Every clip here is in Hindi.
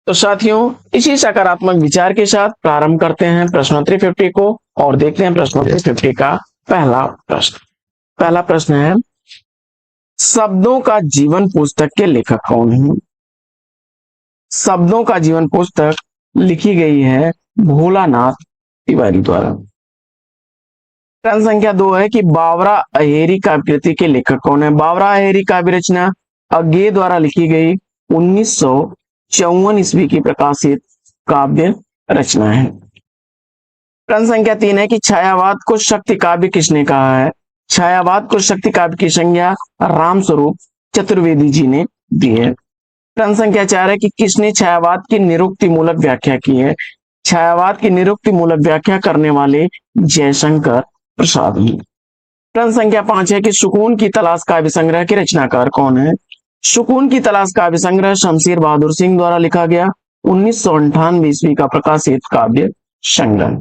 तो साथियों, इसी सकारात्मक विचार के साथ प्रारंभ करते हैं प्रश्नोत्तरी 50 को और देखते हैं प्रश्नोत्तरी 50 का पहला प्रश्न। पहला प्रश्न है, शब्दों का जीवन पुस्तक के लेखक कौन है? शब्दों का जीवन पुस्तक लिखी गई है भोलानाथ तिवारी द्वारा। प्रश्न संख्या 2 है कि बावरा अहेरी काव्य कृति के लेखक कौन है? बावरा अहेरी काव्य रचना अज्ञे द्वारा लिखी गई 1954 ईस्वी की प्रकाशित काव्य रचना है। प्रश्न संख्या 3 है कि छायावाद को शक्ति काव्य किसने कहा है? छायावाद को शक्ति काव्य की संज्ञा रामस्वरूप चतुर्वेदी जी ने दी है। प्रश्न संख्या 4 है कि किसने छायावाद की निरुक्ति मूलक व्याख्या की है? छायावाद की निरुक्ति मूलक व्याख्या करने वाले जयशंकर प्रसाद हैं। प्रश्न संख्या 5 है कि सुकून की तलाश काव्य संग्रह के रचनाकार कौन है? सुकून की तलाश काव्य संग्रह शमशेर बहादुर सिंह द्वारा लिखा गया 1998 ईस्वी का प्रकाशित काव्य संग्रह।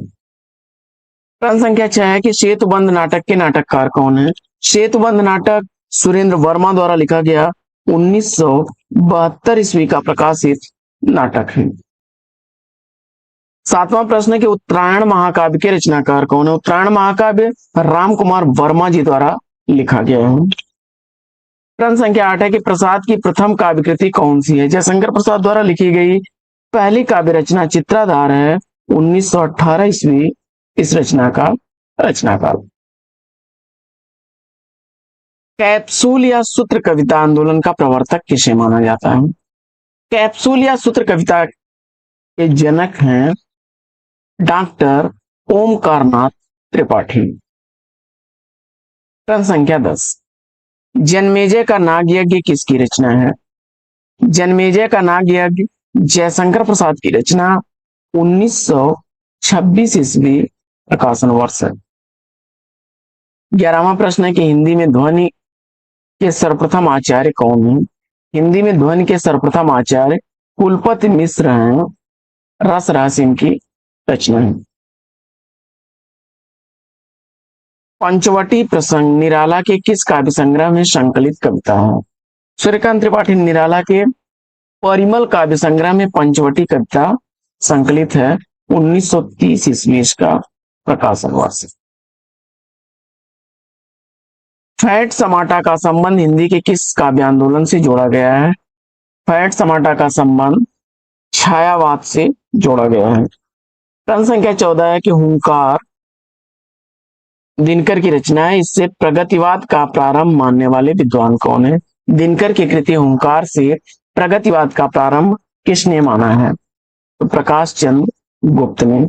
प्रश्न संख्या 6 है कि सेतुबंध नाटक के नाटककार कौन है? सेतुबंध नाटक सुरेंद्र वर्मा द्वारा लिखा गया 1972 ईस्वी का प्रकाशित नाटक है। 7वां प्रश्न है कि उत्तरायण महाकाव्य के रचनाकार कौन है? उत्तरायण महाकाव्य राम कुमार वर्मा जी द्वारा लिखा गया है। प्रश्न संख्या 8 है कि प्रसाद की प्रथम काव्य कृति कौन सी है? जयशंकर प्रसाद द्वारा लिखी गई पहली काव्य रचना चित्राधार है 1918 ईस्वी इस रचना का रचनाकाल। कैप्सूल या सूत्र कविता आंदोलन का प्रवर्तक किसे माना जाता है? कैप्सूल या सूत्र कविता के जनक हैं डॉक्टर ओमकारनाथ त्रिपाठी। प्रश्न संख्या 10, जन्मेजय का नाग यज्ञ किसकी रचना है? जन्मेजय का नाग यज्ञ जयशंकर प्रसाद की रचना 1926 ईस्वी प्रकाशन वर्ष है। 11वां प्रश्न है कि हिंदी में ध्वनि के सर्वप्रथम आचार्य कौन है? हिंदी में ध्वनि के सर्वप्रथम आचार्य कुलपति मिश्र हैं। रस रहस्य इनकी रचना है। पंचवटी प्रसंग निराला के किस काव्य संग्रह में संकलित कविता है? सूर्यकांत त्रिपाठी निराला के परिमल काव्य संग्रह में पंचवटी कविता संकलित है 1930 ईस्वी का प्रकाशन वर्ष। फैट समाटा का संबंध हिंदी के किस काव्य आंदोलन से जोड़ा गया है? फैट समाटा का संबंध छायावाद से जोड़ा गया है। प्रश्न संख्या 14 है कि हुंकार दिनकर की रचना है, इससे प्रगतिवाद का प्रारंभ मानने वाले विद्वान कौन है? दिनकर की कृति हुंकार से प्रगतिवाद का प्रारंभ किसने माना है? तो प्रकाश चंद्र गुप्त ने।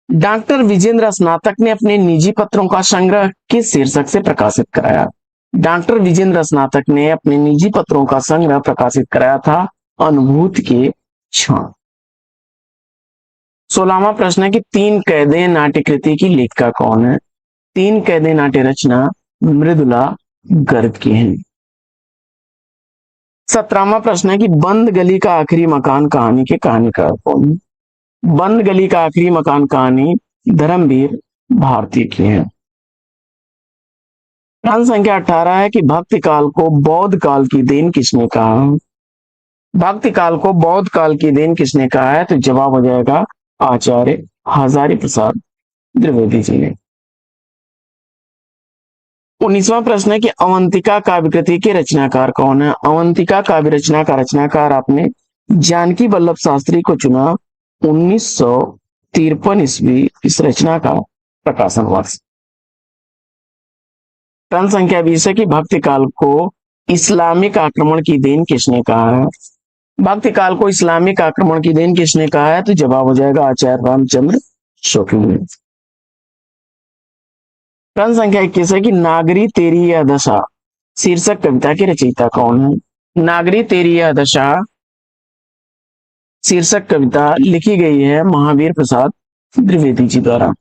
डॉक्टर विजेंद्र स्नातक ने अपने निजी पत्रों का संग्रह किस शीर्षक से प्रकाशित कराया? डॉक्टर विजेंद्र स्नातक ने अपने निजी पत्रों का संग्रह प्रकाशित कराया था अनुभूति के क्षण। 16वां प्रश्न है कि तीन कैदे नाट्य कृति की लेखिका कौन है? तीन कैदे नाट्य रचना मृदुला गर्ग की है। 17वां प्रश्न है कि बंद गली का आखिरी मकान कहानी के कहानीकार कौन है? बंद गली का आखिरी मकान कहानी धर्मवीर भारती की है। प्रश्न संख्या 18 है कि भक्ति काल को बौद्ध काल की देन किसने कहा? भक्ति काल को बौद्ध काल की देन किसने कहा है? तो जवाब हो जाएगा आचार्य हजारी प्रसाद द्विवेदी जी ने। 19वां प्रश्न है कि अवंतिका काव्य कृति के रचनाकार कौन है? अवंतिका काव्य रचना का रचनाकार आपने जानकी वल्लभ शास्त्री को चुना 1953 ईस्वी इस रचना का प्रकाशन वर्ष। प्रश्न संख्या 20 है कि भक्ति काल को इस्लामिक आक्रमण की देन किसने कहा है? भक्ति काल को इस्लामिक आक्रमण की देन किसने कहा है? तो जवाब हो जाएगा आचार्य रामचंद्र शुक्ल ने। प्रश्न संख्या 21 है कि नागरी तेरी यह दशा शीर्षक कविता के रचयिता कौन है? नागरी तेरी यह दशा शीर्षक कविता लिखी गई है महावीर प्रसाद द्विवेदी जी द्वारा।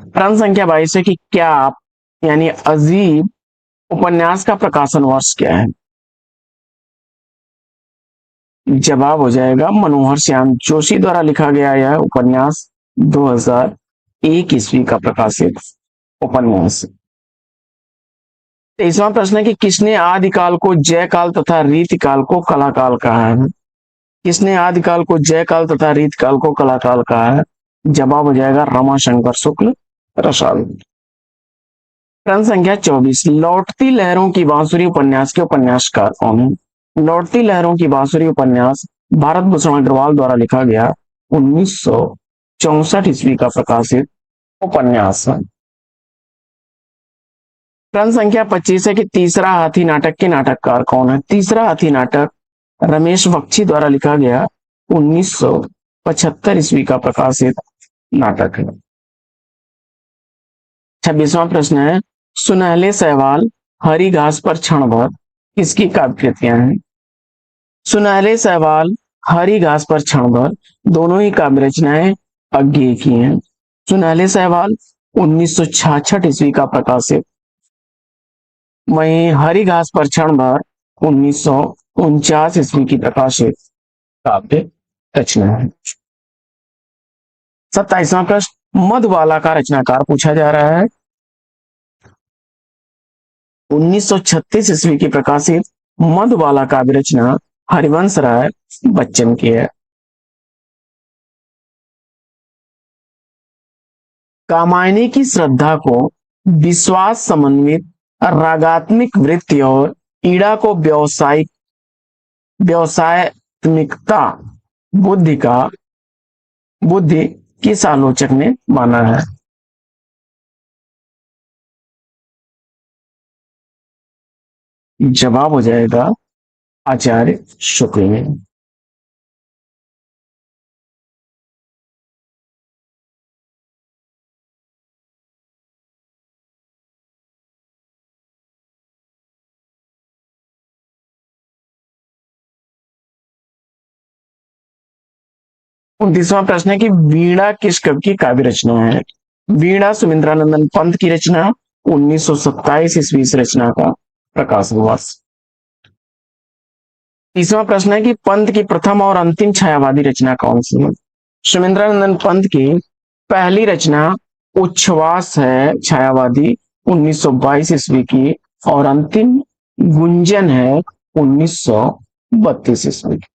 प्रश्न संख्या 22 है कि क्या आप यानी अजीब उपन्यास का प्रकाशन वर्ष क्या है? जवाब हो जाएगा मनोहर श्याम जोशी द्वारा लिखा गया यह उपन्यास 2001 ईस्वी का प्रकाशित उपन्यास। 23वां प्रश्न है कि किसने आदिकाल को जय काल तथा रीतिकाल को कला काल कहा है? किसने आदिकाल को जय काल तथा रीतिकाल को कला काल कहा है? जवाब हो जाएगा रमाशंकर शुक्ल रसालू। प्रश्न संख्या 24, लौटती लहरों की बांसुरी उपन्यास के उपन्यासकार कौन है? लौटती लहरों की बांसुरी उपन्यास भारत भूषण अग्रवाल द्वारा लिखा गया 1964 ईस्वी का प्रकाशित उपन्यास है। प्रश्न संख्या 25 है कि तीसरा हाथी नाटक के नाटककार कौन है? तीसरा हाथी नाटक रमेश बख्शी द्वारा लिखा गया 1975 ईस्वी का प्रकाशित नाटक है। 26वां प्रश्न है, सुनहले सहवाल हरी घास पर क्षण भर किसकी काव्य कृतियां हैं? सुनहले सहवाल हरी घास पर क्षण भर दोनों ही काव्य रचनाएं अज्ञेय की हैं। सुनहले सहवाल 1966 ईस्वी का प्रकाशित, वहीं हरी घास पर क्षण भर 1949 ईस्वी की प्रकाशित काव्य रचना है। 27वां प्रश्न, मधुबाला का रचनाकार पूछा जा रहा है। 1936 ईस्वी की प्रकाशित मधुबाला काव्य रचना हरिवंश राय बच्चन की है। कामायनी की श्रद्धा को विश्वास समन्वित रागात्मिक वृत्ति और ईड़ा को व्यवसायिक व्यवसायत्मिकता बुद्धि किस आलोचक ने माना है? जवाब हो जाएगा आचार्य शुक्ल ने। उनतीसवां प्रश्न है कि वीणा किस कवि की काव्य रचना है? वीणा सुमिंद्रानंदन पंत की रचना 1927 ईस्वी से रचना का प्रकाशन हुआ। तीसवां प्रश्न है कि पंत की प्रथम और अंतिम छायावादी रचना कौन सी है? सुमिंद्रानंदन पंत की पहली रचना उच्छ्वास है छायावादी 1922 ईस्वी की, और अंतिम गुंजन है 1932 ईस्वी की।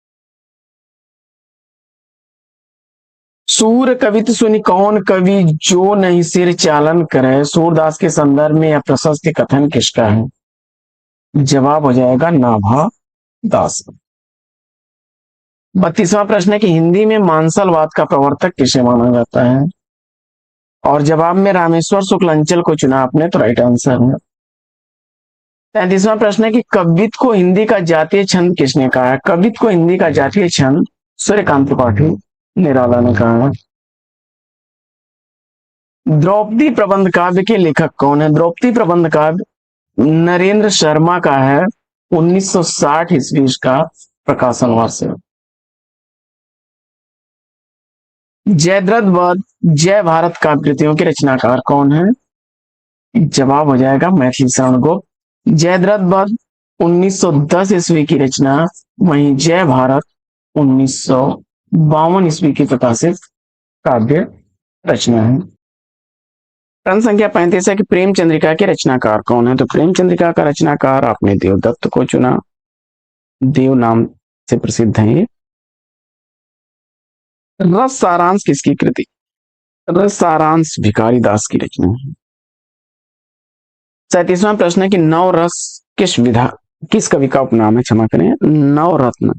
सूर कवित सुनि कौन कवि जो नहीं सिर चालन करे, सूरदास के संदर्भ में यह प्रशस्ति कथन किसका है? जवाब हो जाएगा नाभा दास। 32वां प्रश्न है कि हिंदी में मानसलवाद का प्रवर्तक किसे माना जाता है? और जवाब में रामेश्वर शुक्लांचल को चुना आपने, तो राइट आंसर है। 33वां प्रश्न है कि कवित को हिंदी का जातीय छंद किसने कहा है? कवित को हिंदी का जातीय छंद सूर्यकांत त्रिपाठी निराला ने कहा है। द्रौपदी प्रबंध काव्य के लेखक कौन है? द्रौपदी प्रबंध काव्य नरेंद्र शर्मा का है, 1960 ईस्वी का प्रकाशन वर्ष है। जयद्रथ वध जय भारत काव्य कृतियों के रचनाकार कौन है? जवाब हो जाएगा मैथिली शरण गुप्त। जयद्रथ वध 1910 ईस्वी की रचना, वहीं जय भारत 1952 ईस्वी की प्रकाशित काव्य रचना है। प्रश्न संख्या 35 है कि प्रेम चंद्रिका के रचनाकार कौन है? तो प्रेम चंद्रिका का रचनाकार आपने देवदत्त को चुना, देव नाम से प्रसिद्ध है ये। रस सारांश किसकी कृति? रस सारांश भिखारी दास की रचना है। 37वां प्रश्न है कि नवरस किस कवि का उपनाम है? क्षमा करें, नवरत्न,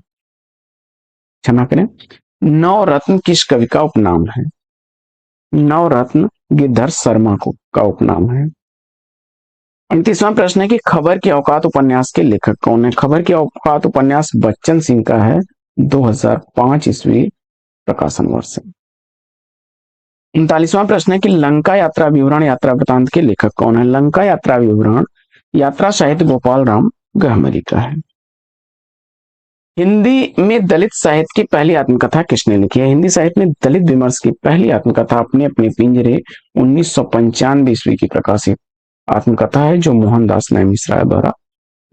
क्षमा करें, नवरत्न किस कवि का उपनाम है? नवरत्न गिरधर शर्मा का उपनाम है। 29वां प्रश्न है कि खबर की औकात उपन्यास के लेखक कौन है? खबर की औकात उपन्यास बच्चन सिंह का है, 2005 ईस्वी प्रकाशन वर्ष है। 39वां प्रश्न है कि लंका यात्रा विवरण यात्रा वृतांत के लेखक कौन है? लंका यात्रा विवरण यात्रा साहित्य गोपाल राम गहमरी का है। हिंदी में दलित साहित्य की पहली आत्मकथा किसने लिखी है? हिंदी साहित्य में दलित विमर्श की पहली आत्मकथा अपने अपने पिंजरे 1995 ईस्वी की प्रकाशित आत्मकथा है, जो मोहनदास नैमिषारद द्वारा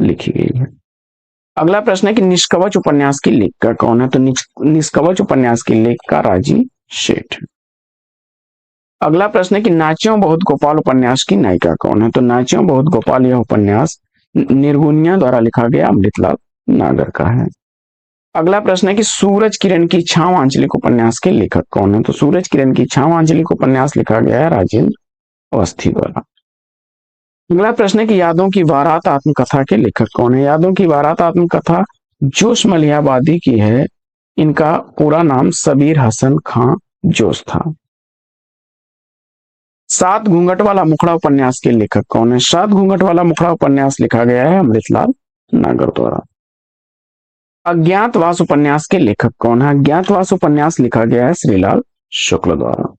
लिखी गई है। अगला प्रश्न है कि निष्कवच उपन्यास की लेखक कौन है? तो निष्कवच उपन्यास की लेखिका राजी शेठ। अगला प्रश्न है कि नाच्यों बहुत गोपाल उपन्यास की नायिका कौन है? तो नाच्यों बहुत गोपाल यह उपन्यास निर्गुनिया द्वारा लिखा गया अमृतलाल नागर का है। अगला प्रश्न है कि सूरज किरण की छांव आंचलिक उपन्यास के लेखक कौन है? तो सूरज किरण की छांव आंचलिक उपन्यास लिखा गया है राजेंद्र अवस्थी द्वारा। अगला प्रश्न है कि यादों की बारात आत्मकथा के लेखक कौन है? यादों की बारात आत्मकथा जोश मलियाबादी की है। इनका पूरा नाम सबीर हसन खां जोश था। सात घूंघट वाला मुखड़ा उपन्यास के लेखक कौन है? सात घूंघट वाला मुखड़ा उपन्यास लिखा गया है अमृतलाल नागर द्वारा। अज्ञातवास उपन्यास के लेखक कौन है? अज्ञातवास उपन्यास लिखा गया है श्रीलाल शुक्ल द्वारा।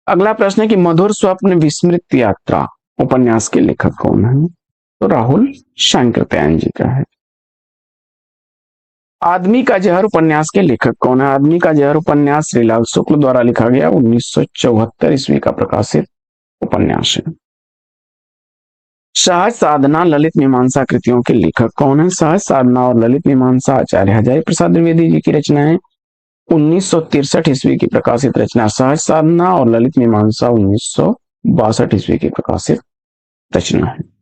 अगला प्रश्न है कि मधुर स्वप्न विस्मृत यात्रा उपन्यास के लेखक कौन है? तो राहुल शंकरत्यायन जी का है। आदमी का जहर उपन्यास के लेखक कौन है? आदमी का जहर उपन्यास श्रीलाल शुक्ल द्वारा लिखा गया 1974 ईस्वी का प्रकाशित उपन्यास है। सहज साधना ललित मीमांसा कृतियों के लेखक कौन है? सहज साधना और ललित मीमांसा आचार्य हजारी प्रसाद द्विवेदी जी की रचना है। 1963 ईस्वी की प्रकाशित रचना सहज साधना और ललित मीमांसा 1962 ईस्वी की प्रकाशित रचना है।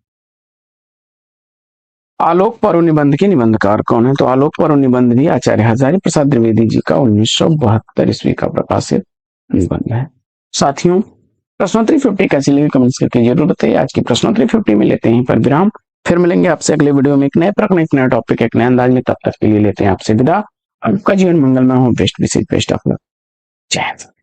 आलोक पर्व निबंध के निबंधकार कौन है? तो आलोक पर्व निबंध भी आचार्य हजारी प्रसाद द्विवेदी जी का 1972 ईस्वी का प्रकाशित निबंध है। साथियों, प्रश्नोत्तरी 50 कैसी लगी कमेंट्स करके जरूर बताइए। आज की प्रश्नोत्तरी 50 में लेते हैं पर विराम। फिर मिलेंगे आपसे अगले वीडियो में एक नए प्रश्न, एक नया टॉपिक, एक नए अंदाज में। तब तक के लिए लेते हैं आपसे विदा। आपका जीवन मंगलमय हो। Best wishes best of luck. जय हिंद।